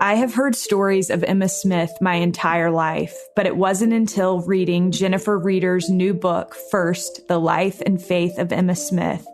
I have heard stories of Emma Smith my entire life, but it wasn't until reading Jennifer Reeder's new book, First, The Life and Faith of Emma Smith,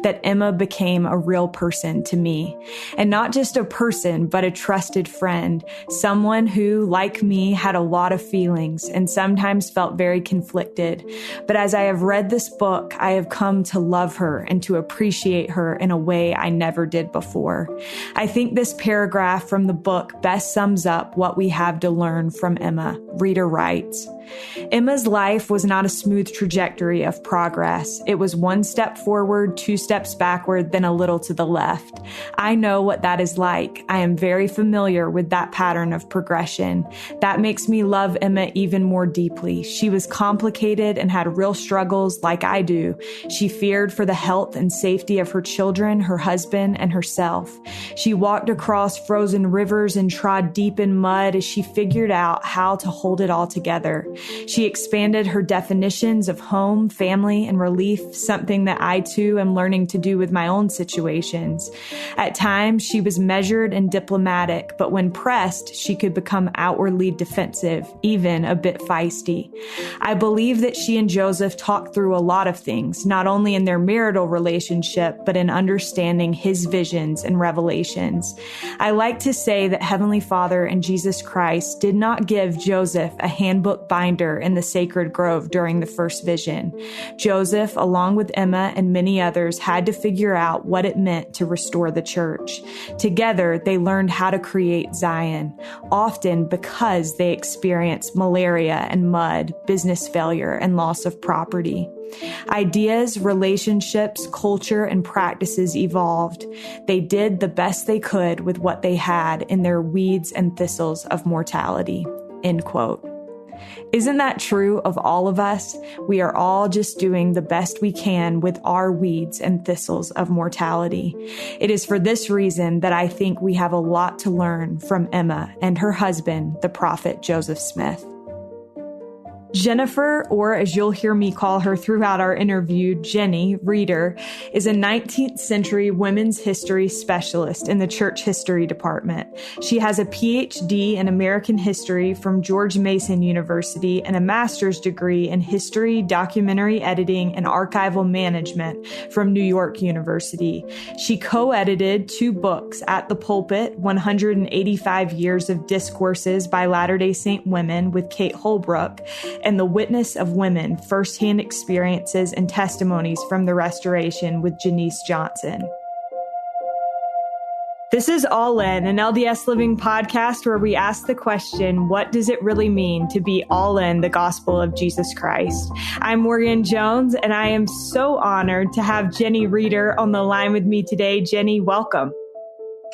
that Emma became a real person to me. And not just a person, but a trusted friend, someone who, like me, had a lot of feelings and sometimes felt very conflicted. But as I have read this book, I have come to love her and to appreciate her in a way I never did before. I think this paragraph from the book best sums up what we have to learn from Emma. Reader writes, Emma's life was not a smooth trajectory of progress. It was one step forward, two steps backward, then a little to the left. I know what that is like. I am very familiar with that pattern of progression. That makes me love Emma even more deeply. She was complicated and had real struggles like I do. She feared for the health and safety of her children, her husband, and herself. She walked across frozen rivers and trod deep in mud as she figured out how to hold it all together. She expanded her definitions of home, family, and relief, something that I too am learning to do with my own situations. At times, she was measured and diplomatic, but when pressed, she could become outwardly defensive, even a bit feisty. I believe that she and Joseph talked through a lot of things, not only in their marital relationship, but in understanding his visions and revelations. I like to say that Heavenly Father and Jesus Christ did not give Joseph a handbook binder in the sacred grove during the first vision. Joseph, along with Emma and many others, had to figure out what it meant to restore the church. Together, they learned how to create Zion, often because they experienced malaria and mud, business failure, and loss of property. Ideas, relationships, culture, and practices evolved. They did the best they could with what they had in their weeds and thistles of mortality. End quote. Isn't that true of all of us? We are all just doing the best we can with our weeds and thistles of mortality. It is for this reason that I think we have a lot to learn from Emma and her husband, the prophet Joseph Smith. Jennifer, or as you'll hear me call her throughout our interview, Jenny Reeder, is a 19th century women's history specialist in the church history department. She has a PhD in American history from George Mason University and a master's degree in history, documentary editing, and archival management from New York University. She co-edited 2 books, At the Pulpit, 185 Years of Discourses by Latter-day Saint Women with Kate Holbrook, and The Witness of Women, Firsthand Experiences and Testimonies from the Restoration with Janice Johnson. This is All In, an LDS Living podcast where we ask the question, what does it really mean to be all in the gospel of Jesus Christ? I'm Morgan Jones, and I am so honored to have Jenny Reeder on the line with me today. Jenny, welcome.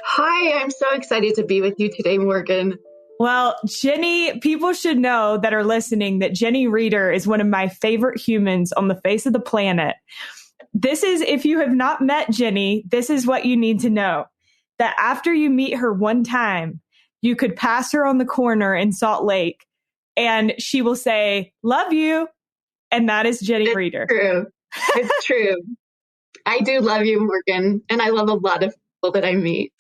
Hi, I'm so excited to be with you today, Morgan. Well, Jenny, people should know that are listening that Jenny Reeder is one of my favorite humans on the face of the planet. This is, if you have not met Jenny, this is what you need to know. That after you meet her one time, you could pass her on the corner in Salt Lake and she will say, love you. And that is Jenny Reeder. True. It's true. I do love you, Morgan. And I love a lot of people that I meet.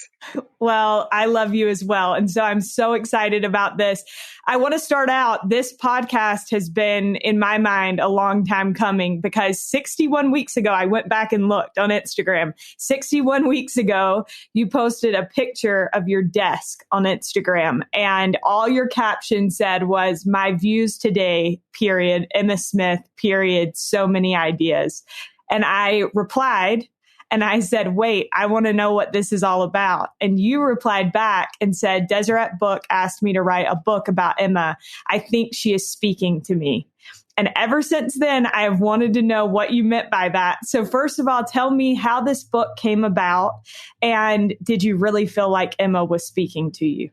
Well, I love you as well. And so I'm so excited about this. I want to start out. This podcast has been, in my mind, a long time coming because 61 weeks ago, I went back and looked on Instagram. 61 weeks ago, you posted a picture of your desk on Instagram and all your caption said was, my views today, period, Emma Smith, period, so many ideas. And I replied, and I said, wait, I want to know what this is all about. And you replied back and said, Deseret Book asked me to write a book about Emma. I think she is speaking to me. And ever since then, I have wanted to know what you meant by that. So first of all, tell me how this book came about. And did you really feel like Emma was speaking to you?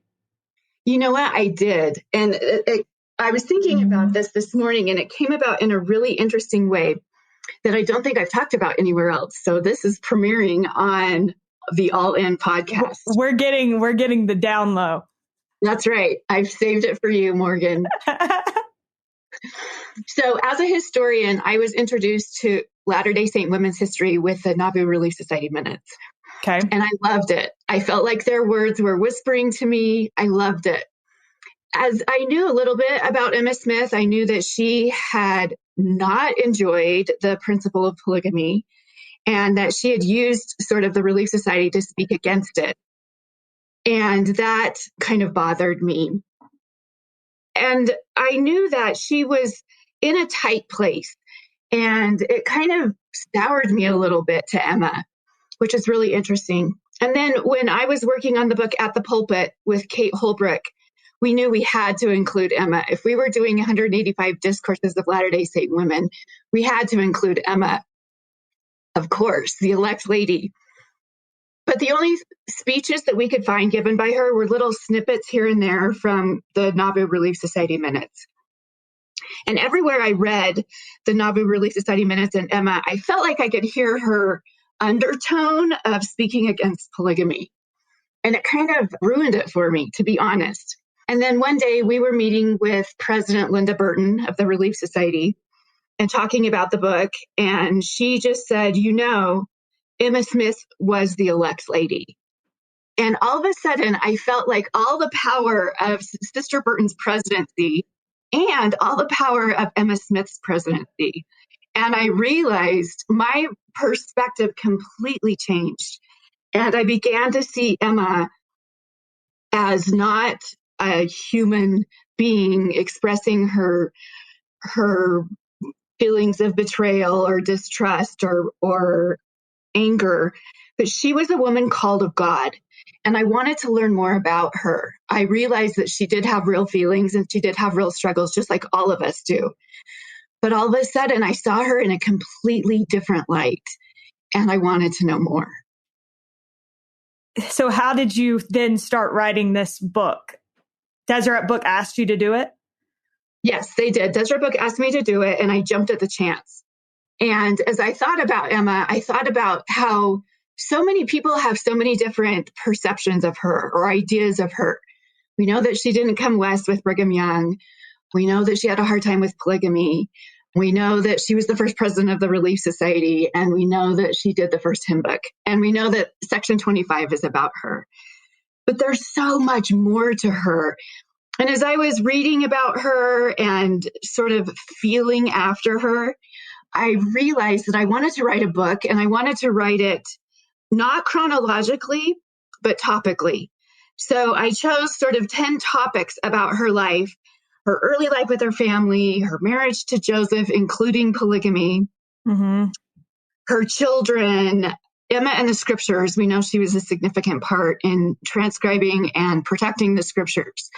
You know what? I did. And I was thinking about this morning, and it came about in a really interesting way that I don't think I've talked about anywhere else. So this is premiering on the All In podcast. We're getting the down low. That's right. I've saved it for you, Morgan. So as a historian, I was introduced to Latter-day Saint women's history with the Nauvoo Relief Society Minutes. Okay. And I loved it. I felt like their words were whispering to me. I loved it. As I knew a little bit about Emma Smith, I knew that she had not enjoyed the principle of polygamy and that she had used sort of the Relief Society to speak against it. And that kind of bothered me. And I knew that she was in a tight place, and it kind of soured me a little bit to Emma, which is really interesting. And then when I was working on the book At the Pulpit with Kate Holbrook, we knew we had to include Emma. If we were doing 185 discourses of Latter-day Saint women, we had to include Emma, of course, the elect lady. But the only speeches that we could find given by her were little snippets here and there from the Nauvoo Relief Society minutes. And everywhere I read the Nauvoo Relief Society minutes and Emma, I felt like I could hear her undertone of speaking against polygamy. And it kind of ruined it for me, to be honest. And then one day we were meeting with President Linda Burton of the Relief Society and talking about the book. And she just said, Emma Smith was the elect lady. And all of a sudden, I felt like all the power of Sister Burton's presidency and all the power of Emma Smith's presidency. And I realized my perspective completely changed. And I began to see Emma as not a human being expressing her feelings of betrayal or distrust or anger, but she was a woman called of God. And I wanted to learn more about her. I realized that she did have real feelings and she did have real struggles, just like all of us do. But all of a sudden, I saw her in a completely different light, and I wanted to know more. So how did you then start writing this book? Deseret Book asked you to do it? Yes, they did. Deseret Book asked me to do it, and I jumped at the chance. And as I thought about Emma, I thought about how so many people have so many different perceptions of her or ideas of her. We know that she didn't come west with Brigham Young. We know that she had a hard time with polygamy. We know that she was the first president of the Relief Society, and we know that she did the first hymn book. And we know that Section 25 is about her. But there's so much more to her. And as I was reading about her and sort of feeling after her, I realized that I wanted to write a book, and I wanted to write it not chronologically, but topically. So I chose sort of 10 topics about her life, her early life with her family, her marriage to Joseph, including polygamy, her children, Emma and the scriptures. We know she was a significant part in transcribing and protecting the scriptures,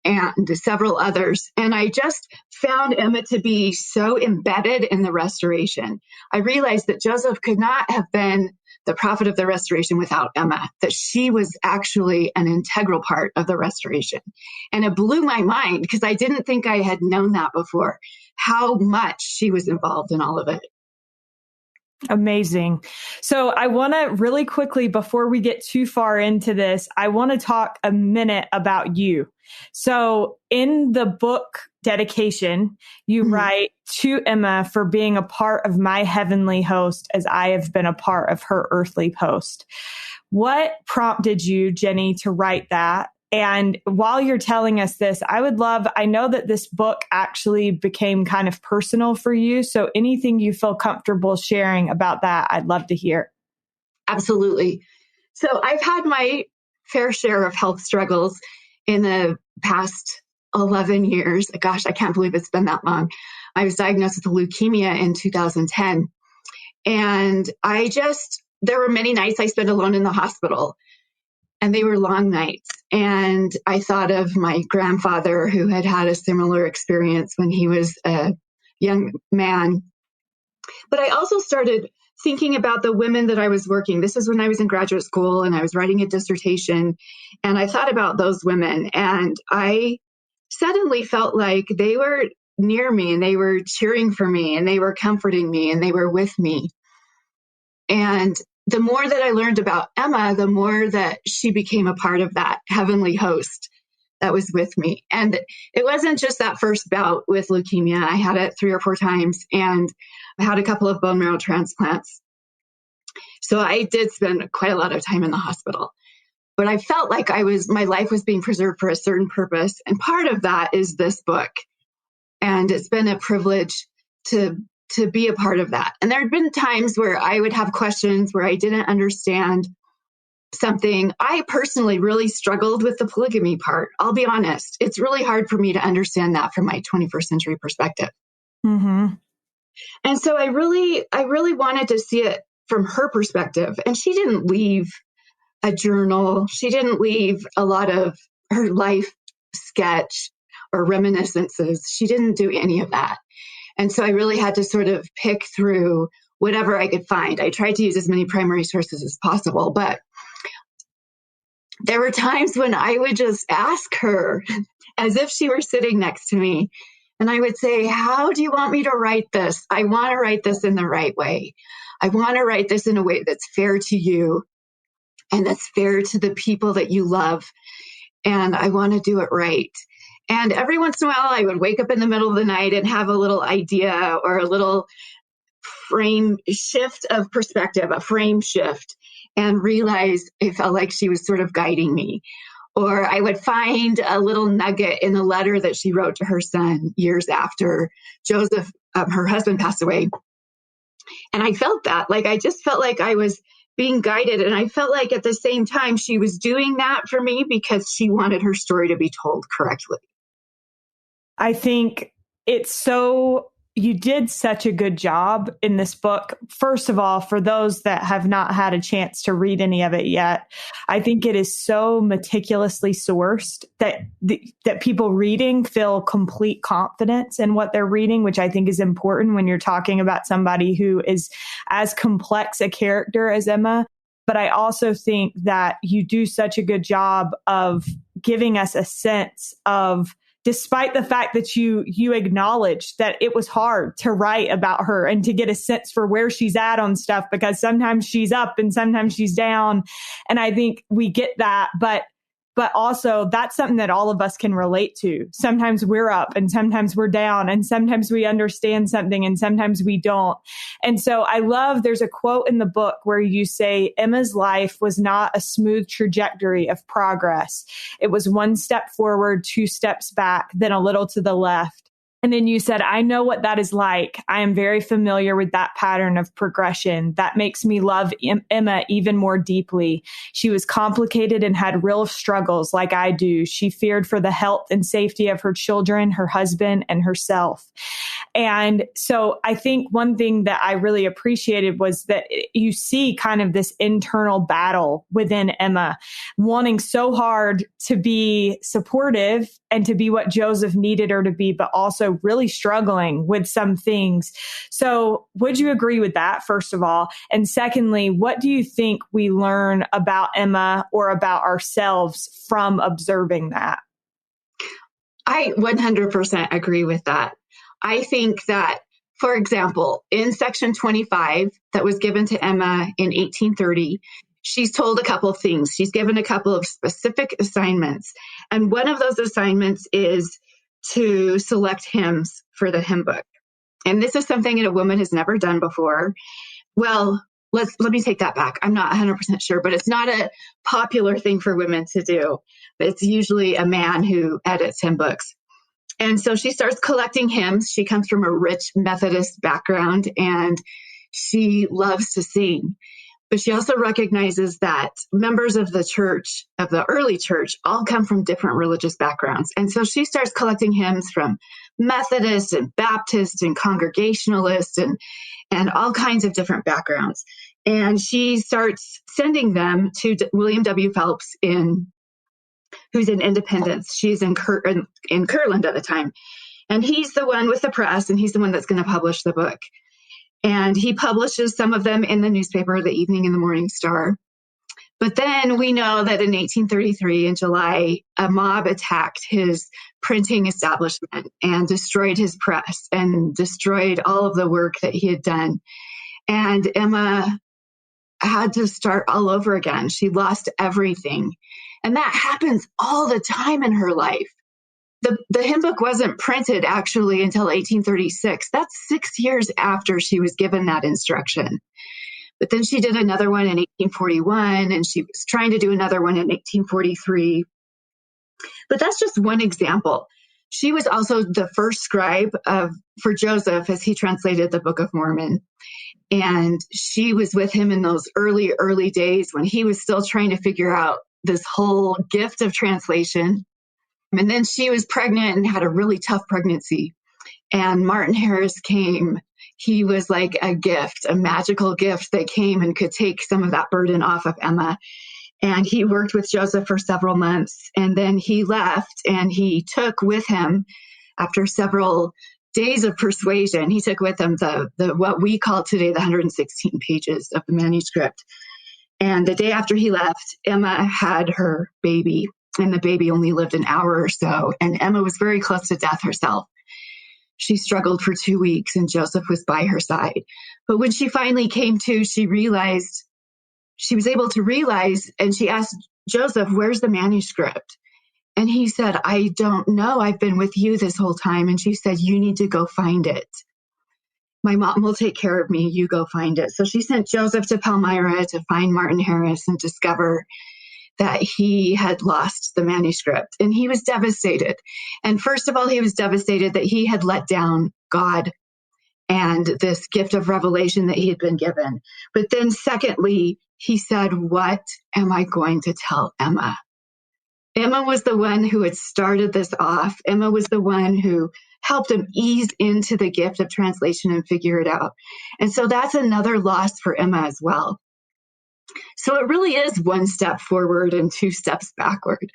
and several others. And I just found Emma to be so embedded in the restoration. I realized that Joseph could not have been the prophet of the restoration without Emma, that she was actually an integral part of the restoration. And it blew my mind because I didn't think I had known that before, how much she was involved in all of it. Amazing. So I want to really quickly, before we get too far into this, I want to talk a minute about you. So in the book dedication, you write, to Emma for being a part of my heavenly host as I have been a part of her earthly post. What prompted you, Jenny, to write that? And while you're telling us this, I know that this book actually became kind of personal for you. So anything you feel comfortable sharing about that, I'd love to hear. Absolutely. So I've had my fair share of health struggles in the past 11 years. Gosh, I can't believe it's been that long. I was diagnosed with leukemia in 2010. And there were many nights I spent alone in the hospital. And they were long nights. And I thought of my grandfather who had had a similar experience when he was a young man. But I also started thinking about the women that I was working. This is when I was in graduate school and I was writing a dissertation. And I thought about those women. And I suddenly felt like they were near me and they were cheering for me and they were comforting me and they were with me. And the more that I learned about Emma, the more that she became a part of that heavenly host that was with me. And it wasn't just that first bout with leukemia. I had it 3 or 4 times, and I had a couple of bone marrow transplants. So I did spend quite a lot of time in the hospital. But I felt like my life was being preserved for a certain purpose. And part of that is this book. And it's been a privilege to be a part of that. And there had been times where I would have questions where I didn't understand something. I personally really struggled with the polygamy part. I'll be honest. It's really hard for me to understand that from my 21st century perspective. Mm-hmm. And so I really wanted to see it from her perspective. And she didn't leave a journal. She didn't leave a lot of her life sketch or reminiscences. She didn't do any of that. And so I really had to sort of pick through whatever I could find. I tried to use as many primary sources as possible, but there were times when I would just ask her as if she were sitting next to me. And I would say, how do you want me to write this? I want to write this in the right way. I want to write this in a way that's fair to you and that's fair to the people that you love. And I want to do it right. And every once in a while, I would wake up in the middle of the night and have a little idea or a little frame shift of perspective, a frame shift, and realize it felt like she was sort of guiding me. Or I would find a little nugget in a letter that she wrote to her son years after Joseph, her husband, passed away. And I felt that, like, I just felt like I was being guided. And I felt like at the same time, she was doing that for me because she wanted her story to be told correctly. I think you did such a good job in this book. First of all, for those that have not had a chance to read any of it yet, I think it is so meticulously sourced that people reading feel complete confidence in what they're reading, which I think is important when you're talking about somebody who is as complex a character as Emma. But I also think that you do such a good job of giving us a sense of, despite the fact that you acknowledge that it was hard to write about her and to get a sense for where she's at on stuff, because sometimes she's up and sometimes she's down. And I think we get that, but also that's something that all of us can relate to. Sometimes we're up and sometimes we're down and sometimes we understand something and sometimes we don't. And so there's a quote in the book where you say, Emma's life was not a smooth trajectory of progress. It was one step forward, two steps back, then a little to the left. And then you said, I know what that is like. I am very familiar with that pattern of progression. That makes me love Emma even more deeply. She was complicated and had real struggles like I do. She feared for the health and safety of her children, her husband, and herself. And so I think one thing that I really appreciated was that you see kind of this internal battle within Emma, wanting so hard to be supportive and to be what Joseph needed her to be, but also really struggling with some things. So would you agree with that, first of all? And secondly, what do you think we learn about Emma or about ourselves from observing that? I 100% agree with that. I think that, for example, in section 25 that was given to Emma in 1830, she's told a couple of things. She's given a couple of specific assignments. And one of those assignments is to select hymns for the hymn book. And this is something that a woman has never done before. Well, let me take that back. I'm not 100% sure, but it's not a popular thing for women to do. It's usually a man who edits hymn books. And so she starts collecting hymns. She comes from a rich Methodist background and she loves to sing. But she also recognizes that members of the church, of the early church, all come from different religious backgrounds. And so she starts collecting hymns from Methodists and Baptists and Congregationalists and all kinds of different backgrounds. And she starts sending them to William W. Phelps, who's in Independence. She's in Kirtland at the time. And he's the one with the press, and he's the one that's going to publish the book. And he publishes some of them in the newspaper, the Evening and the Morning Star. But then we know that in 1833, in July, a mob attacked his printing establishment and destroyed his press and destroyed all of the work that he had done. And Emma had to start all over again. She lost everything. And that happens all the time in her life. The hymn book wasn't printed actually until 1836. That's 6 years after she was given that instruction. But then she did another one in 1841, and she was trying to do another one in 1843. But that's just one example. She was also the first scribe for Joseph as he translated the Book of Mormon. And she was with him in those early, early days when he was still trying to figure out this whole gift of translation. And then she was pregnant and had a really tough pregnancy. And Martin Harris came. He was like a gift, a magical gift that came and could take some of that burden off of Emma. And he worked with Joseph for several months. And then he left, and he took with him, after several days of persuasion, he took with him the what we call today the 116 pages of the manuscript. And the day after he left, Emma had her baby, and the baby only lived an hour or so. And Emma was very close to death herself. She struggled for 2 weeks, and Joseph was by her side. But when she finally came to, she was able to realize, and she asked Joseph, "Where's the manuscript?" And he said, "I don't know. I've been with you this whole time." And she said, "You need to go find it. My mom will take care of me. You go find it." So she sent Joseph to Palmyra to find Martin Harris and discover that he had lost the manuscript. And he was devastated. And first of all, he was devastated that he had let down God and this gift of revelation that he had been given. But then secondly, he said, "What am I going to tell Emma?" Emma was the one who had started this off. Emma was the one who helped him ease into the gift of translation and figure it out. And so that's another loss for Emma as well. So it really is one step forward and 2 steps backward.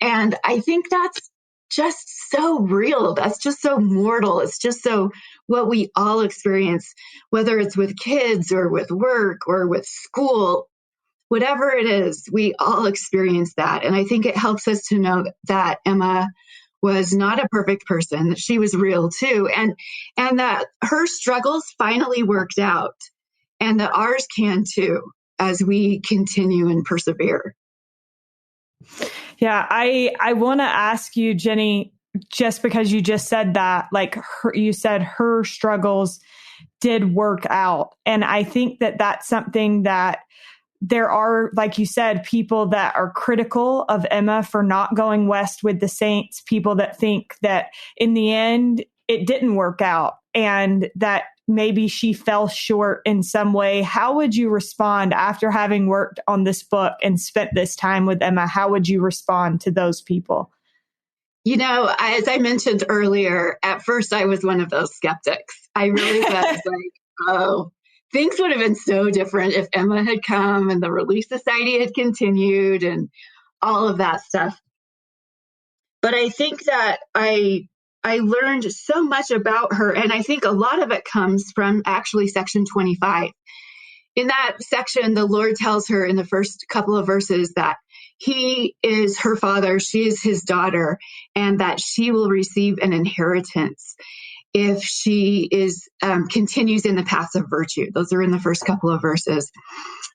And I think that's just so real. That's just so mortal. It's just so what we all experience, whether it's with kids or with work or with school, whatever it is, we all experience that. And I think it helps us to know that Emma was not a perfect person, that she was real too, and that her struggles finally worked out, and that ours can too, as we continue and persevere. Yeah, I want to ask you, Jenny, just because you just said that, like you said her struggles did work out. And I think that that's something that there are, like you said, people that are critical of Emma for not going west with the saints, people that think that in the end it didn't work out and that maybe she fell short in some way. How would you respond after having worked on this book and spent this time with Emma? How would you respond to those people? You know, as I mentioned earlier, at first I was one of those skeptics. I really was like, oh, things would have been so different if Emma had come and the Relief Society had continued and all of that stuff. But I think that I learned so much about her, and I think a lot of it comes from actually section 25. In that section, the Lord tells her in the first couple of verses that he is her father, she is his daughter, and that she will receive an inheritance if she continues in the paths of virtue. Those are in the first couple of verses.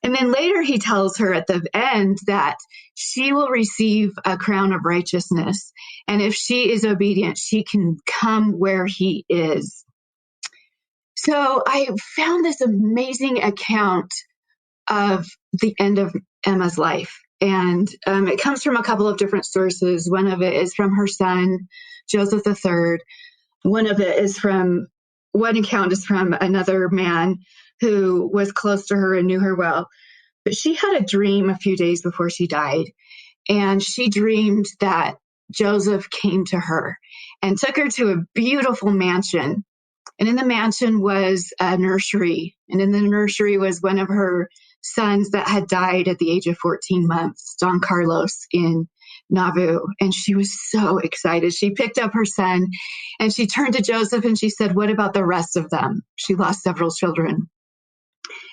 And then later he tells her at the end that she will receive a crown of righteousness. And if she is obedient, she can come where he is. So I found this amazing account of the end of Emma's life. And it comes from a couple of different sources. One of it is from her son, Joseph III. One account is from another man who was close to her and knew her well. But she had a dream a few days before she died. And she dreamed that Joseph came to her and took her to a beautiful mansion. And in the mansion was a nursery. And in the nursery was one of her sons that had died at the age of 14 months, Don Carlos in Nauvoo. And she was so excited. She picked up her son and she turned to Joseph and she said, "What about the rest of them?" She lost several children.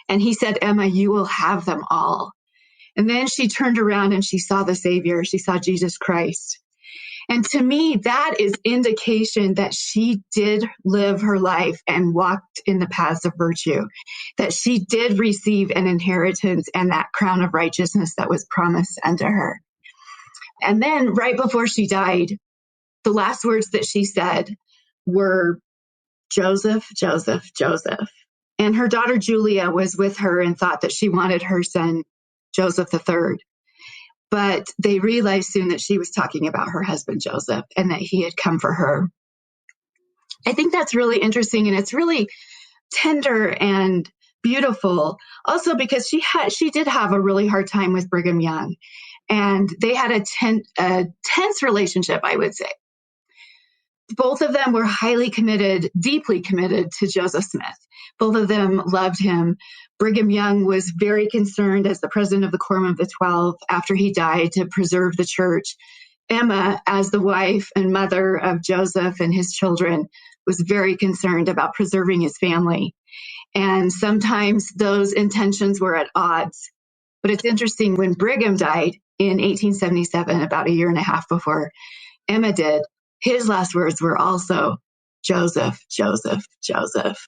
And he said, "Emma, you will have them all." And then she turned around and she saw the Savior. She saw Jesus Christ. And to me, that is indication that she did live her life and walked in the paths of virtue, that she did receive an inheritance and that crown of righteousness that was promised unto her. And then right before she died, the last words that she said were, "Joseph, Joseph, Joseph." And her daughter Julia was with her and thought that she wanted her son Joseph III. But they realized soon that she was talking about her husband Joseph and that he had come for her. I think that's really interesting, and it's really tender and beautiful. Also because she did have a really hard time with Brigham Young, and they had a tense relationship, I would say. Both of them were highly committed, deeply committed to Joseph Smith. Both of them loved him. Brigham Young was very concerned as the president of the Quorum of the 12 after he died to preserve the church. Emma, as the wife and mother of Joseph and his children, was very concerned about preserving his family. And sometimes those intentions were at odds. But it's interesting, when Brigham died in 1877, about a year and a half before Emma did, his last words were also, Joseph, Joseph, Joseph.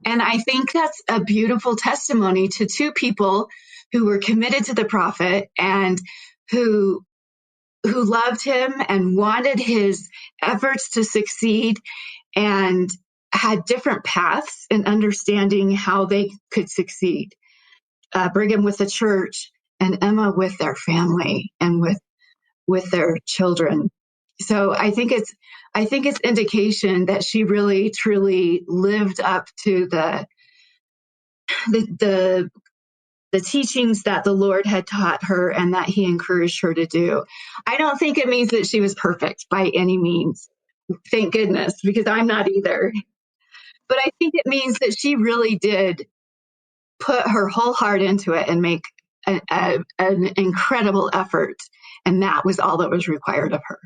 And I think that's a beautiful testimony to two people who were committed to the prophet and who loved him and wanted his efforts to succeed and had different paths in understanding how they could succeed. Brigham with the church and Emma with their family and with their children. So I think it's indication that she really truly lived up to the teachings that the Lord had taught her and that he encouraged her to do. I don't think it means that she was perfect by any means. Thank goodness, because I'm not either. But I think it means that she really did put her whole heart into it and make an incredible effort. And that was all that was required of her.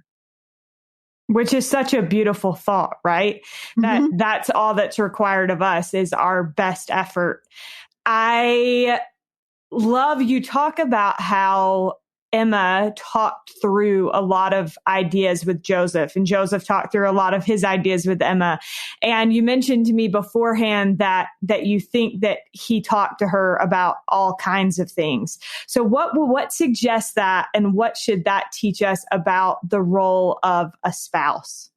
Which is such a beautiful thought, right? Mm-hmm. That's all that's required of us is our best effort. I love you talk about how Emma talked through a lot of ideas with Joseph, and Joseph talked through a lot of his ideas with Emma. And you mentioned to me beforehand that you think that he talked to her about all kinds of things. So what suggests that, and what should that teach us about the role of a spouse?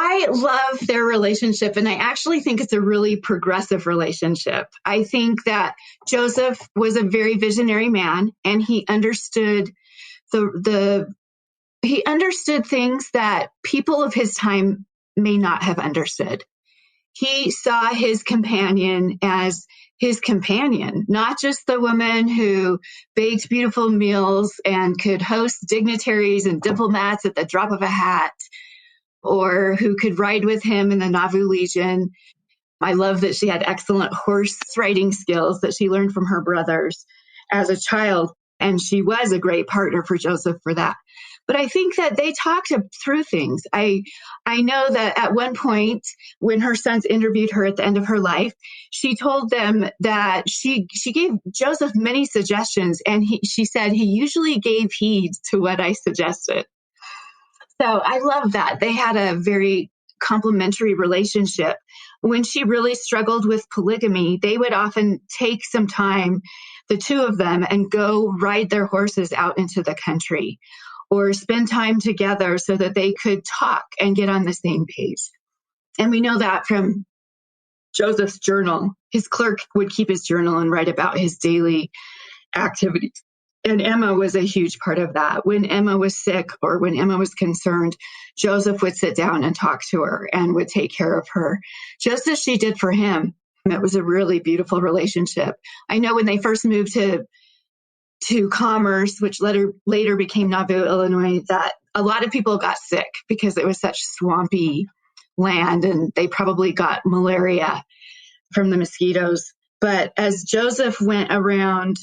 I love their relationship, and I actually think it's a really progressive relationship. I think that Joseph was a very visionary man, and he understood he understood things that people of his time may not have understood. He saw his companion as his companion, not just the woman who baked beautiful meals and could host dignitaries and diplomats at the drop of a hat, or who could ride with him in the Nauvoo Legion. I love that she had excellent horse riding skills that she learned from her brothers as a child, and she was a great partner for Joseph for that. But I think that they talked through things. I know that at one point, when her sons interviewed her at the end of her life, she told them that she gave Joseph many suggestions, and she said he usually gave heed to what I suggested. So I love that. They had a very complementary relationship. When she really struggled with polygamy, they would often take some time, the two of them, and go ride their horses out into the country or spend time together so that they could talk and get on the same page. And we know that from Joseph's journal. His clerk would keep his journal and write about his daily activities. And Emma was a huge part of that. When Emma was sick or when Emma was concerned, Joseph would sit down and talk to her and would take care of her, just as she did for him. It was a really beautiful relationship. I know when they first moved to Commerce, which later became Nauvoo, Illinois, that a lot of people got sick because it was such swampy land, and they probably got malaria from the mosquitoes. But as Joseph went around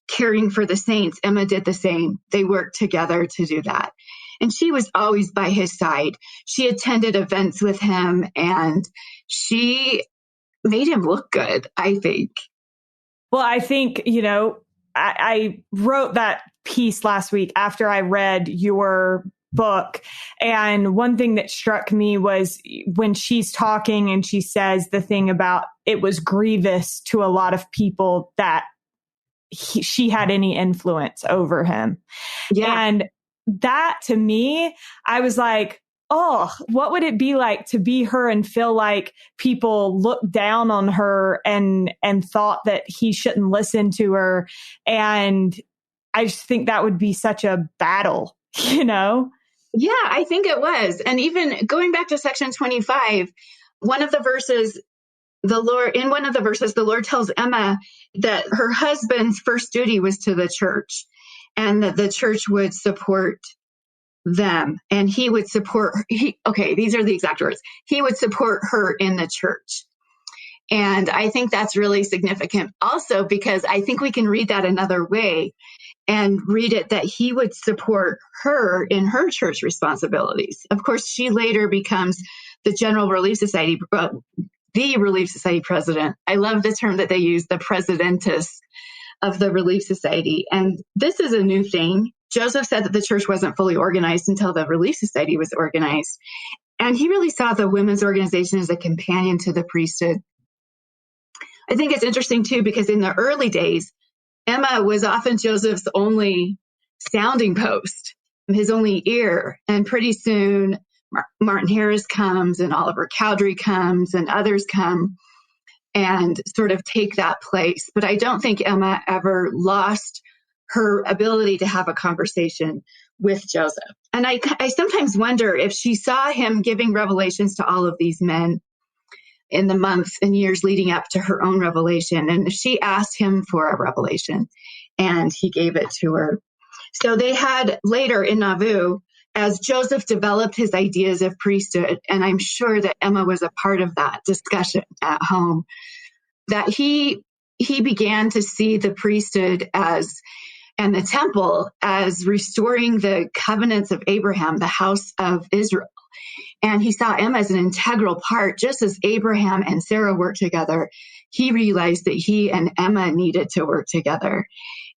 caring for the saints, Emma did the same. They worked together to do that. And she was always by his side. She attended events with him, and she made him look good, I think. Well, I think, I wrote that piece last week after I read your book. And one thing that struck me was when she's talking and she says the thing about it was grievous to a lot of people that she had any influence over him. Yeah. And that, to me, I was like, oh, what would it be like to be her and feel like people looked down on her and thought that he shouldn't listen to her? And I just think that would be such a battle, you know? Yeah, I think it was. And even going back to section 25, one of the verses, in one of the verses, the Lord tells Emma that her husband's first duty was to the church and that the church would support them and he would support, these are the exact words. He would support her in the church. And I think that's really significant also because I think we can read that another way and read it that he would support her in her church responsibilities. Of course, she later becomes the General Relief Society, the Relief Society president. I love the term that they use, the presidentess of the Relief Society. And this is a new thing. Joseph said that the church wasn't fully organized until the Relief Society was organized. And he really saw the women's organization as a companion to the priesthood. I think it's interesting too, because in the early days, Emma was often Joseph's only sounding post, his only ear. And pretty soon, Martin Harris comes and Oliver Cowdery comes and others come and sort of take that place. But I don't think Emma ever lost her ability to have a conversation with Joseph. And I sometimes wonder if she saw him giving revelations to all of these men in the months and years leading up to her own revelation. And she asked him for a revelation and he gave it to her. So they had later in Nauvoo, as Joseph developed his ideas of priesthood, and I'm sure that Emma was a part of that discussion at home, that he began to see the priesthood and the temple as restoring the covenants of Abraham, the house of Israel. And he saw Emma as an integral part, just as Abraham and Sarah worked together. He realized that he and Emma needed to work together.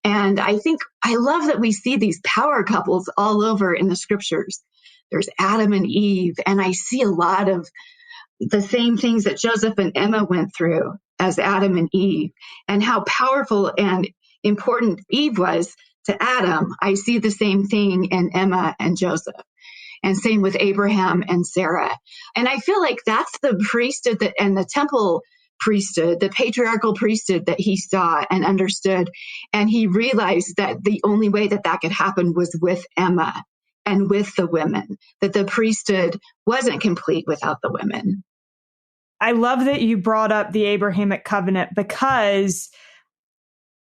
And I love that we see these power couples all over in the scriptures. There's Adam and Eve, and I see a lot of the same things that Joseph and Emma went through as Adam and Eve, and how powerful and important Eve was to Adam. I see the same thing in Emma and Joseph. And same with Abraham and Sarah. And I feel like that's the priesthood and the temple priesthood, the patriarchal priesthood that he saw and understood. And he realized that the only way that could happen was with Emma and with the women, that the priesthood wasn't complete without the women. I love that you brought up the Abrahamic covenant because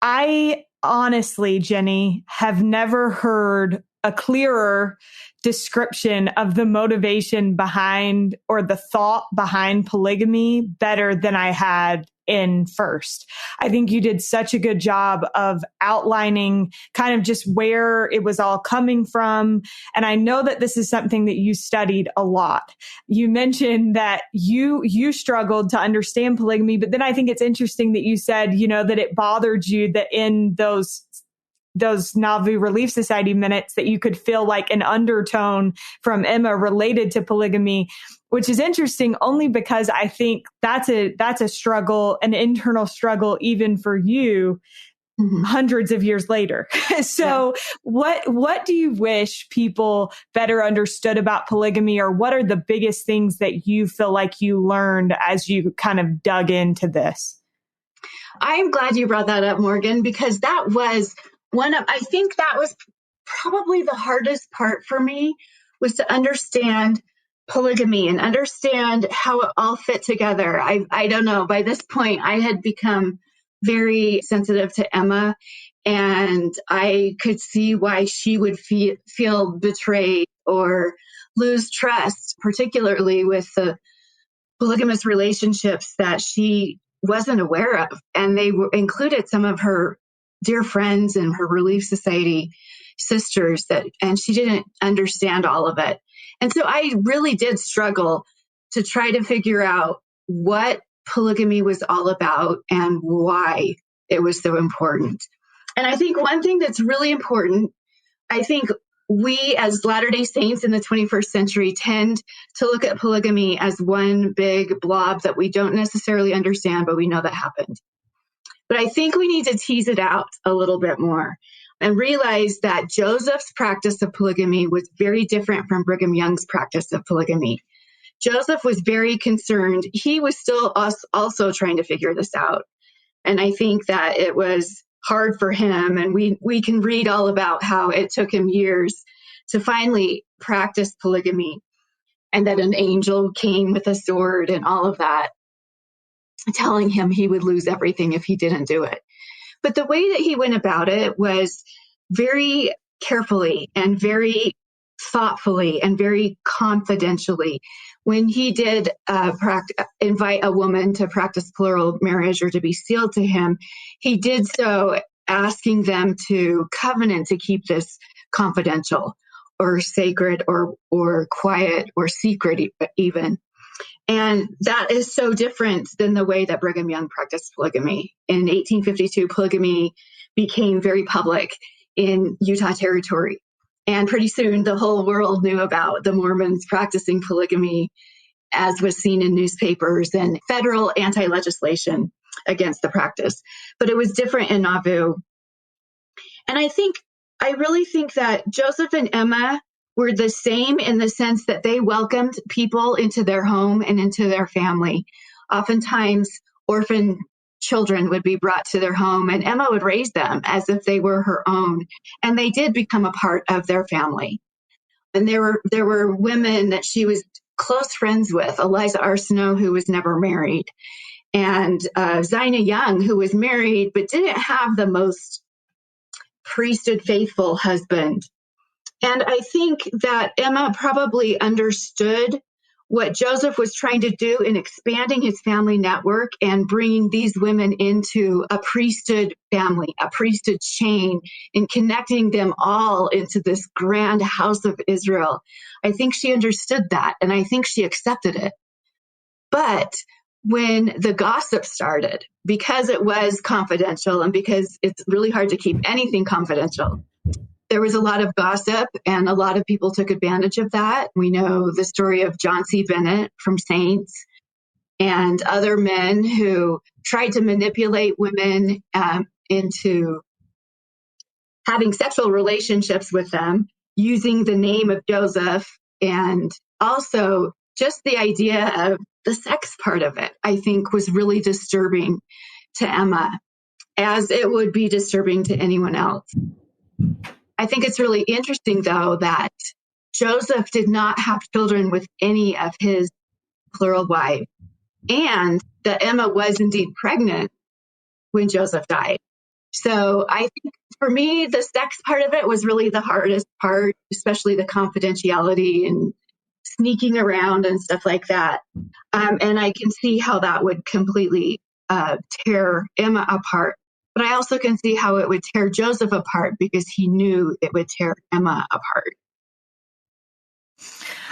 I honestly, Jenny, have never heard a clearer description of the motivation behind or the thought behind polygamy better than I had in First. I think you did such a good job of outlining kind of just where it was all coming from. And I know that this is something that you studied a lot. You mentioned that you struggled to understand polygamy, but then I think it's interesting that you said, that it bothered you that in those Nauvoo Relief Society minutes that you could feel like an undertone from Emma related to polygamy, which is interesting only because I think that's a struggle, an internal struggle, even for you hundreds of years later. So what do you wish people better understood about polygamy, or what are the biggest things that you feel like you learned as you kind of dug into this? I'm glad you brought that up, Morgan, because that was I think that was probably the hardest part for me, was to understand polygamy and understand how it all fit together. I don't know. By this point, I had become very sensitive to Emma, and I could see why she would feel betrayed or lose trust, particularly with the polygamous relationships that she wasn't aware of. And they included some of her dear friends and her Relief Society sisters and she didn't understand all of it. And so I really did struggle to try to figure out what polygamy was all about and why it was so important. And I think one thing that's really important, I think we as Latter-day Saints in the 21st century tend to look at polygamy as one big blob that we don't necessarily understand, but we know that happened. But I think we need to tease it out a little bit more. and realized that Joseph's practice of polygamy was very different from Brigham Young's practice of polygamy. Joseph was very concerned. He was still also trying to figure this out. And I think that it was hard for him. And we can read all about how it took him years to finally practice polygamy, and that an angel came with a sword and all of that, telling him he would lose everything if he didn't do it. But the way that he went about it was very carefully and very thoughtfully and very confidentially. When he did invite a woman to practice plural marriage or to be sealed to him, he did so asking them to covenant to keep this confidential or sacred or quiet or secret even. And that is so different than the way that Brigham Young practiced polygamy. In 1852, polygamy became very public in Utah Territory. And pretty soon, the whole world knew about the Mormons practicing polygamy, as was seen in newspapers and federal anti-legislation against the practice. But it was different in Nauvoo. And I really think that Joseph and Emma were the same in the sense that they welcomed people into their home and into their family. Oftentimes, orphan children would be brought to their home, and Emma would raise them as if they were her own. And they did become a part of their family. And there were women that she was close friends with, Eliza Arsenault, who was never married, and Zina Young, who was married but didn't have the most priesthood faithful husband. And I think that Emma probably understood what Joseph was trying to do in expanding his family network and bringing these women into a priesthood family, a priesthood chain, and connecting them all into this grand house of Israel. I think she understood that, and I think she accepted it. But when the gossip started, because it was confidential and because it's really hard to keep anything confidential, there was a lot of gossip and a lot of people took advantage of that. We know the story of John C. Bennett from Saints and other men who tried to manipulate women into having sexual relationships with them using the name of Joseph. And also just the idea of the sex part of it, I think, was really disturbing to Emma, as it would be disturbing to anyone else. I think it's really interesting, though, that Joseph did not have children with any of his plural wives, and that Emma was indeed pregnant when Joseph died. So I think for me, the sex part of it was really the hardest part, especially the confidentiality and sneaking around and stuff like that. And I can see how that would completely tear Emma apart. But I also can see how it would tear Joseph apart because he knew it would tear Emma apart.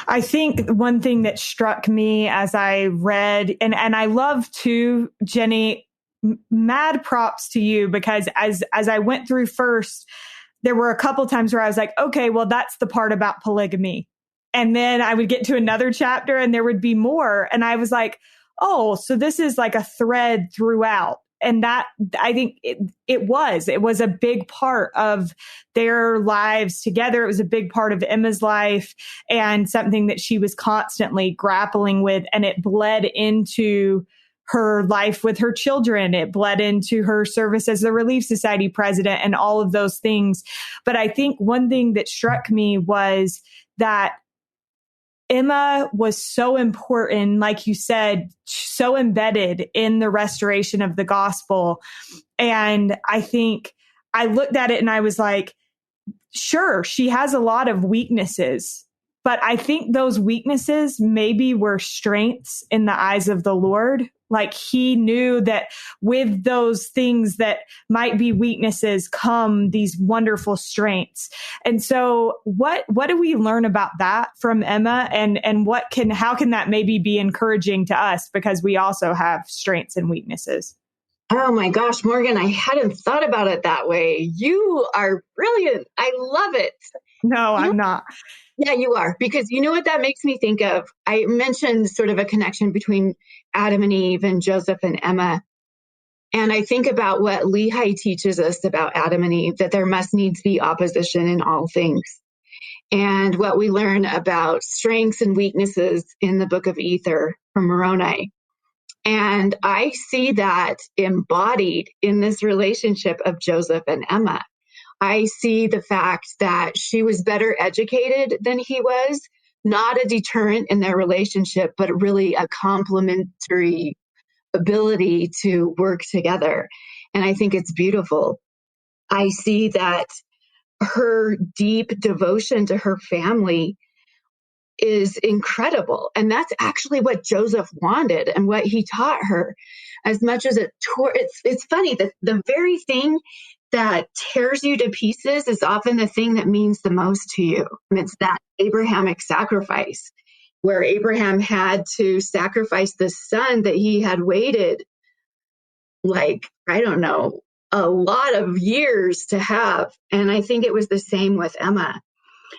I think one thing that struck me as I read, and I love too, Jenny, mad props to you, because as I went through first, there were a couple times where I was like, okay, well, that's the part about polygamy. And then I would get to another chapter and there would be more. And I was like, oh, so this is like a thread throughout. And that, I think it was a big part of their lives together. It was a big part of Emma's life and something that she was constantly grappling with. And it bled into her life with her children. It bled into her service as the Relief Society president and all of those things. But I think one thing that struck me was that Emma was so important, like you said, so embedded in the restoration of the gospel. And I think I looked at it and I was like, sure, she has a lot of weaknesses, but I think those weaknesses maybe were strengths in the eyes of the Lord. Like he knew that with those things that might be weaknesses come these wonderful strengths. And so what do we learn about that from Emma, and how can that maybe be encouraging to us, because we also have strengths and weaknesses? Oh my gosh, Morgan, I hadn't thought about it that way. You are brilliant. I love it. No, I'm not. Yeah, you are. Because you know what that makes me think of? I mentioned sort of a connection between Adam and Eve and Joseph and Emma. And I think about what Lehi teaches us about Adam and Eve, that there must needs be opposition in all things. And what we learn about strengths and weaknesses in the book of Ether from Moroni. And I see that embodied in this relationship of Joseph and Emma. I see the fact that she was better educated than he was, not a deterrent in their relationship, but really a complementary ability to work together. And I think it's beautiful. I see that her deep devotion to her family is incredible. And that's actually what Joseph wanted and what he taught her. As much as it's funny that the very thing that tears you to pieces is often the thing that means the most to you. And it's that Abrahamic sacrifice, where Abraham had to sacrifice the son that he had waited, like, I don't know, a lot of years to have. And I think it was the same with Emma.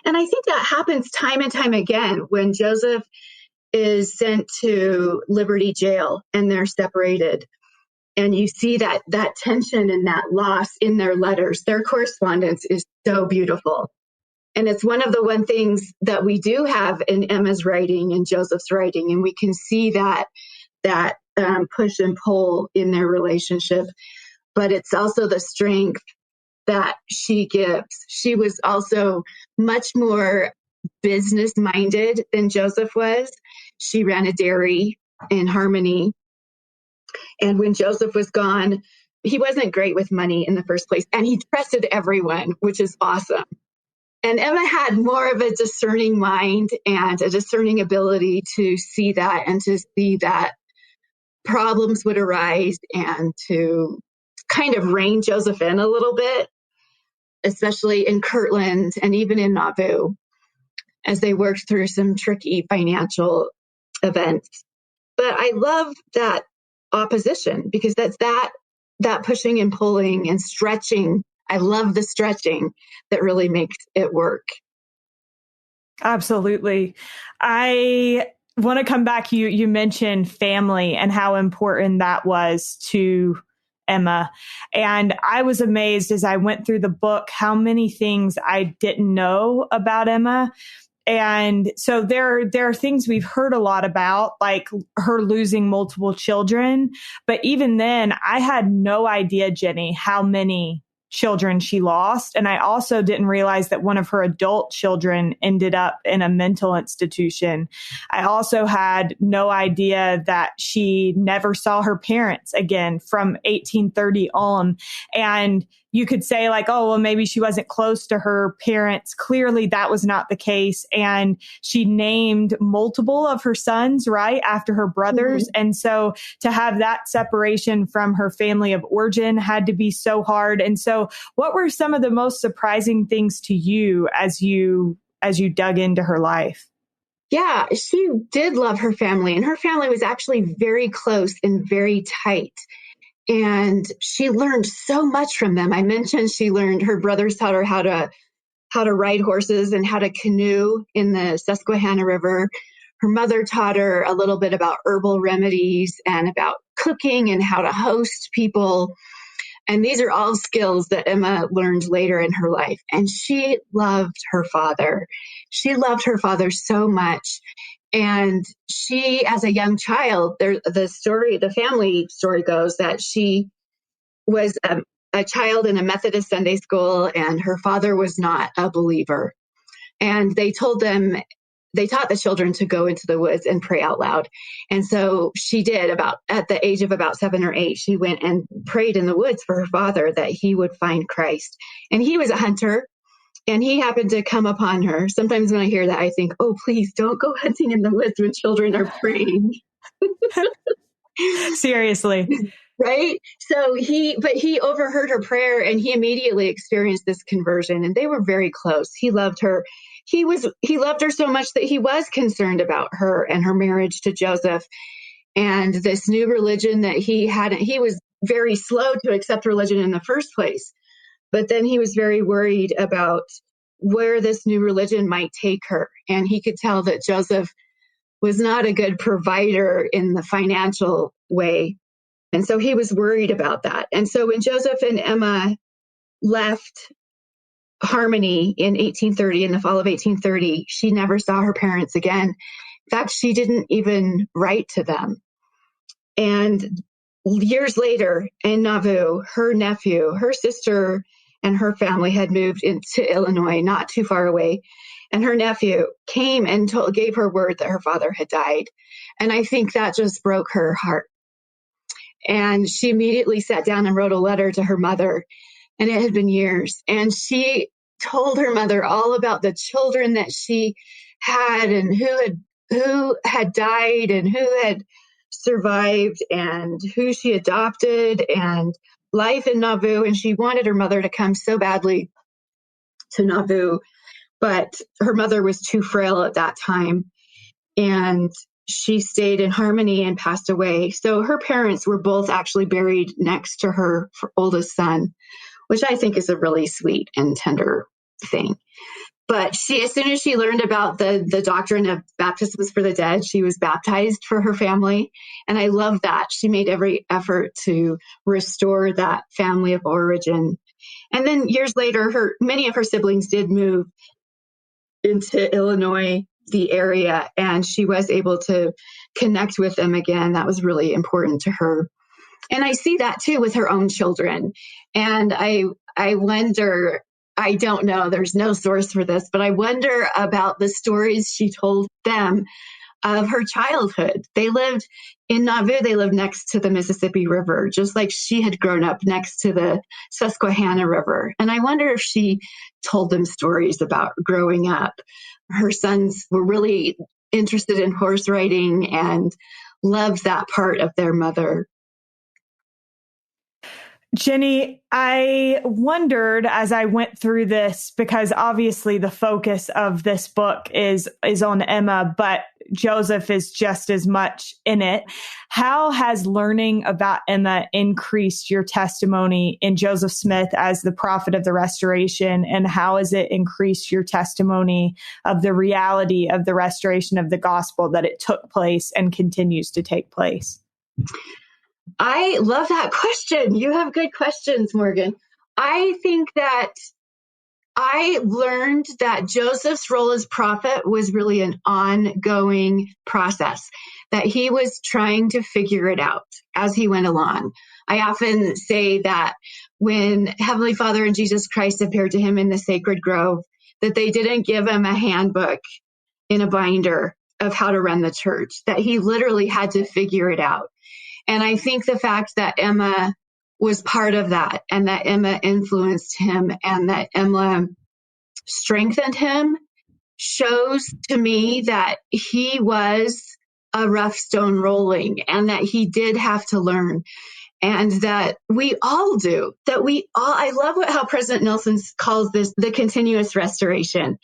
And I think that happens time and time again when Joseph is sent to Liberty Jail and they're separated. And you see that tension and that loss in their letters. Their correspondence is so beautiful. And it's one of the one things that we do have in Emma's writing and Joseph's writing. And we can see that push and pull in their relationship. But it's also the strength that she gives. She was also much more business minded than Joseph was. She ran a dairy in Harmony. And when Joseph was gone, he wasn't great with money in the first place. And he trusted everyone, which is awesome. And Emma had more of a discerning mind and a discerning ability to see that and to see that problems would arise and to kind of rein Joseph in a little bit, especially in Kirtland and even in Nauvoo, as they worked through some tricky financial events. But I love that opposition because that's that pushing and pulling and stretching. I love the stretching that really makes it work. Absolutely. I want to come back. You mentioned family and how important that was to Emma. And I was amazed as I went through the book, how many things I didn't know about Emma. And so there are things we've heard a lot about, like her losing multiple children. But even then, I had no idea, Jenny, how many children she lost. And I also didn't realize that one of her adult children ended up in a mental institution. I also had no idea that she never saw her parents again from 1830 on. And you could say like, oh, well, maybe she wasn't close to her parents. Clearly, that was not the case. And she named multiple of her sons, right, after her brothers. Mm-hmm. And so to have that separation from her family of origin had to be so hard. And so what were some of the most surprising things to you as you dug into her life? Yeah, she did love her family, and her family was actually very close and very tight. And she learned so much from them. I mentioned she learned, her brothers taught her how to ride horses and how to canoe in the Susquehanna River. Her mother taught her a little bit about herbal remedies and about cooking and how to host people. And these are all skills that Emma learned later in her life. And she loved her father. She loved her father so much. And she, as a young child, the family story goes that she was a child in a Methodist Sunday school, and her father was not a believer. And they taught the children to go into the woods and pray out loud. And so she did. At the age of about 7 or 8, she went and prayed in the woods for her father that he would find Christ. And he was a hunter. And he happened to come upon her. Sometimes when I hear that, I think, oh, please don't go hunting in the woods when children are praying. Seriously. Right? So he overheard her prayer and he immediately experienced this conversion, and they were very close. He loved her. He loved her so much that he was concerned about her and her marriage to Joseph and this new religion that he was very slow to accept religion in the first place. But then he was very worried about where this new religion might take her. And he could tell that Joseph was not a good provider in the financial way. And so he was worried about that. And so when Joseph and Emma left Harmony in 1830, in the fall of 1830, she never saw her parents again. In fact, she didn't even write to them. And years later in Nauvoo, her nephew, her sister, and her family had moved into Illinois, not too far away. And her nephew came and gave her word that her father had died. And I think that just broke her heart. And she immediately sat down and wrote a letter to her mother. And it had been years. And she told her mother all about the children that she had and who had died and who had survived and who she adopted and life in Nauvoo. And she wanted her mother to come so badly to Nauvoo, but her mother was too frail at that time. And she stayed in Harmony and passed away. So her parents were both actually buried next to her oldest son, which I think is a really sweet and tender thing. But as soon as she learned about the doctrine of baptisms for the dead, she was baptized for her family. And I love that. She made every effort to restore that family of origin. And then years later, many of her siblings did move into Illinois, the area, and she was able to connect with them again. That was really important to her. And I see that too with her own children. And I wonder, I don't know, there's no source for this, but I wonder about the stories she told them of her childhood. They lived in Nauvoo, they lived next to the Mississippi River, just like she had grown up next to the Susquehanna River. And I wonder if she told them stories about growing up. Her sons were really interested in horse riding and loved that part of their mother. Jenny, I wondered as I went through this, because obviously the focus of this book is on Emma, but Joseph is just as much in it. How has learning about Emma increased your testimony in Joseph Smith as the prophet of the restoration? And how has it increased your testimony of the reality of the restoration of the gospel, that it took place and continues to take place? I love that question. You have good questions, Morgan. I think that I learned that Joseph's role as prophet was really an ongoing process, that he was trying to figure it out as he went along. I often say that when Heavenly Father and Jesus Christ appeared to him in the sacred grove, that they didn't give him a handbook in a binder of how to run the church, that he literally had to figure it out. And I think the fact that Emma was part of that, and that Emma influenced him, and that Emma strengthened him, shows to me that he was a rough stone rolling, and that he did have to learn, and that we all do, I love how President Nelson calls this the continuous restoration,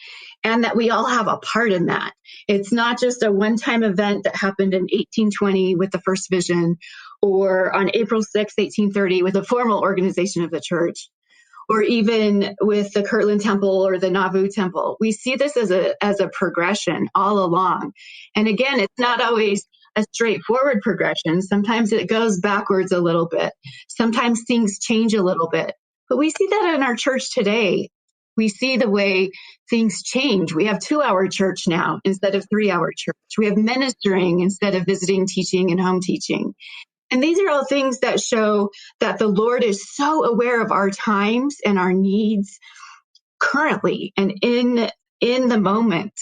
and that we all have a part in that. It's not just a one-time event that happened in 1820 with the first vision, or on April 6, 1830 with the formal organization of the church, or even with the Kirtland Temple or the Nauvoo Temple. We see this as a progression all along. And again, it's not always a straightforward progression. Sometimes it goes backwards a little bit. Sometimes things change a little bit. But we see that in our church today. We see the way things change. We have 2-hour church now instead of 3-hour church. We have ministering instead of visiting, teaching, and home teaching. And these are all things that show that the Lord is so aware of our times and our needs currently and in the moment.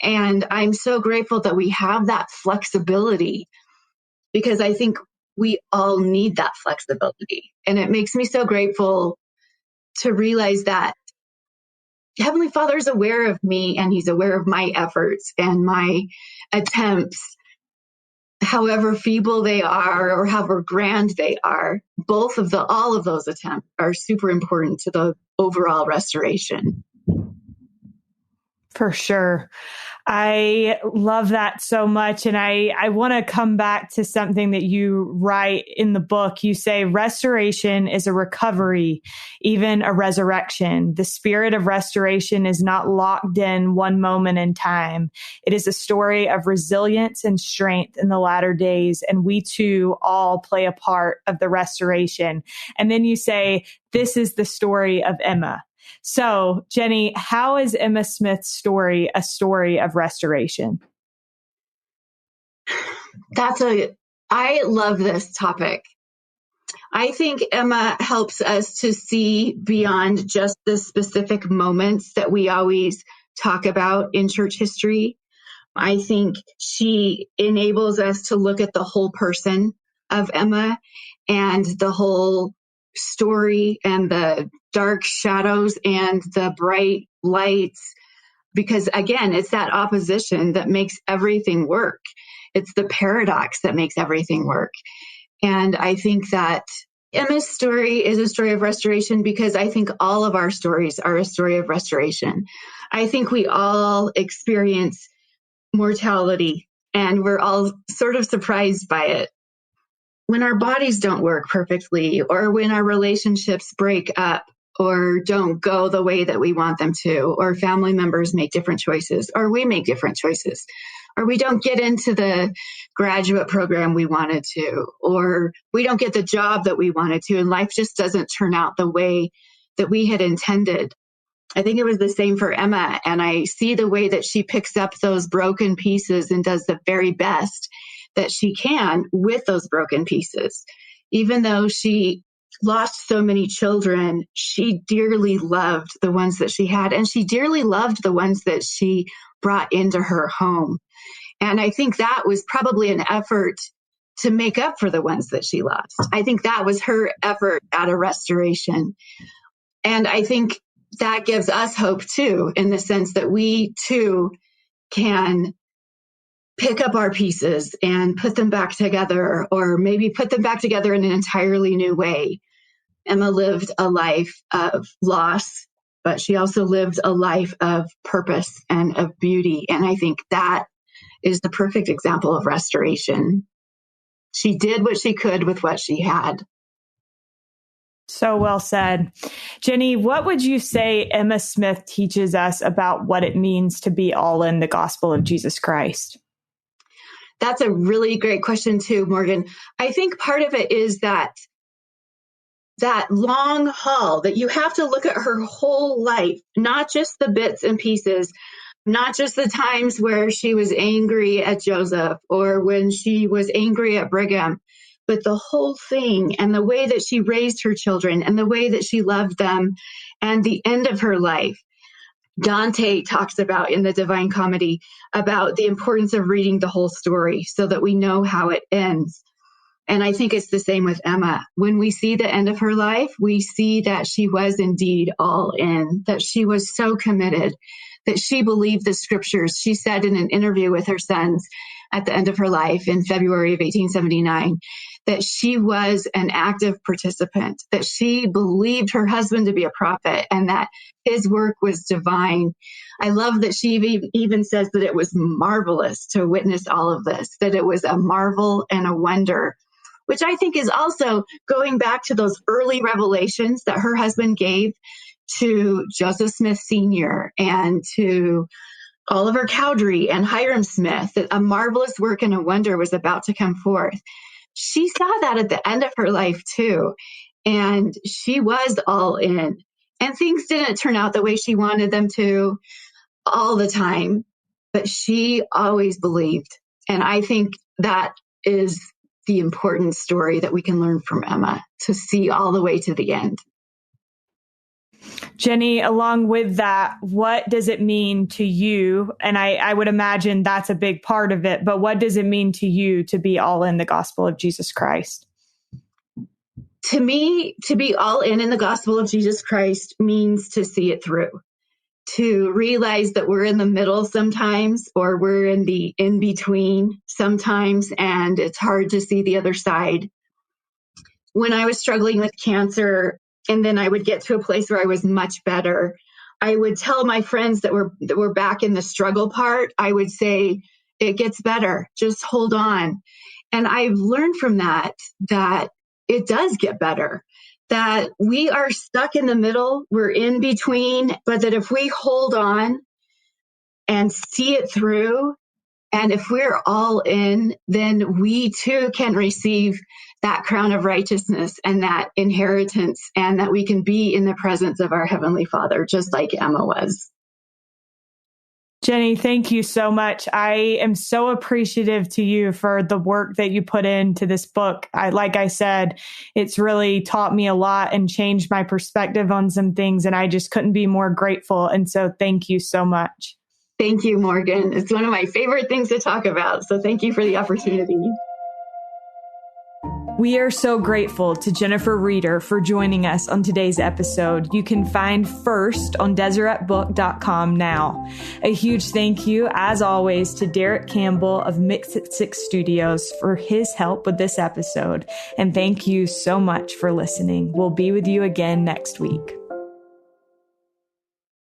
And I'm so grateful that we have that flexibility, because I think we all need that flexibility. And it makes me so grateful to realize that Heavenly Father is aware of me, and he's aware of my efforts and my attempts, however feeble they are or however grand they are. All of those attempts are super important to the overall restoration. For sure. I love that so much. And I want to come back to something that you write in the book. You say restoration is a recovery, even a resurrection. The spirit of restoration is not locked in one moment in time. It is a story of resilience and strength in the latter days. And we too all play a part of the restoration. And then you say, this is the story of Emma. So, Jenny, how is Emma Smith's story a story of restoration? I love this topic. I think Emma helps us to see beyond just the specific moments that we always talk about in church history. I think she enables us to look at the whole person of Emma and the whole story and the dark shadows and the bright lights. Because again, it's that opposition that makes everything work. It's the paradox that makes everything work. And I think that Emma's story is a story of restoration because I think all of our stories are a story of restoration. I think we all experience mortality and we're all sort of surprised by it. When our bodies don't work perfectly, or when our relationships break up or don't go the way that we want them to, or family members make different choices, or we make different choices, or we don't get into the graduate program we wanted to, or we don't get the job that we wanted to, and life just doesn't turn out the way that we had intended. I think it was the same for Emma, and I see the way that she picks up those broken pieces and does the very best that she can with those broken pieces. Even though she lost so many children, she dearly loved the ones that she had, and she dearly loved the ones that she brought into her home. And I think that was probably an effort to make up for the ones that she lost. I think that was her effort at a restoration. And I think that gives us hope too, in the sense that we too can pick up our pieces and put them back together, or maybe put them back together in an entirely new way. Emma lived a life of loss, but she also lived a life of purpose and of beauty. And I think that is the perfect example of restoration. She did what she could with what she had. So well said. Jenny, what would you say Emma Smith teaches us about what it means to be all in the gospel of Jesus Christ? That's a really great question too, Morgan. I think part of it is that long haul, that you have to look at her whole life, not just the bits and pieces, not just the times where she was angry at Joseph or when she was angry at Brigham, but the whole thing, and the way that she raised her children and the way that she loved them and the end of her life. Dante talks about in the Divine Comedy about the importance of reading the whole story so that we know how it ends. And I think it's the same with Emma. When we see the end of her life, we see that she was indeed all in, that she was so committed, that she believed the scriptures. She said in an interview with her sons at the end of her life in February of 1879, that she was an active participant, that she believed her husband to be a prophet and that his work was divine. I love that she even says that it was marvelous to witness all of this, that it was a marvel and a wonder, which I think is also going back to those early revelations that her husband gave to Joseph Smith Sr. and to Oliver Cowdery and Hiram Smith, that a marvelous work and a wonder was about to come forth. She saw that at the end of her life too. And she was all in. And things didn't turn out the way she wanted them to all the time, but she always believed. And I think that is the important story that we can learn from Emma, to see all the way to the end. Jenny, along with that, what does it mean to you? And I would imagine that's a big part of it, but what does it mean to you to be all in the gospel of Jesus Christ? To me, to be all in the gospel of Jesus Christ means to see it through, to realize that we're in the middle sometimes, or we're in the in-between sometimes, and it's hard to see the other side. When I was struggling with cancer, and then I would get to a place where I was much better, I would tell my friends that were back in the struggle part, I would say, it gets better. Just hold on. And I've learned from that it does get better, that we are stuck in the middle. We're in between, but that if we hold on and see it through, and if we're all in, then we too can receive that crown of righteousness and that inheritance, and that we can be in the presence of our Heavenly Father, just like Emma was. Jenny, thank you so much. I am so appreciative to you for the work that you put into this book. Like I said, it's really taught me a lot and changed my perspective on some things, and I just couldn't be more grateful. And so thank you so much. Thank you, Morgan. It's one of my favorite things to talk about. So thank you for the opportunity. We are so grateful to Jennifer Reeder for joining us on today's episode. You can find First on DeseretBook.com now. A huge thank you, as always, to Derek Campbell of Mix at Six Studios for his help with this episode. And thank you so much for listening. We'll be with you again next week.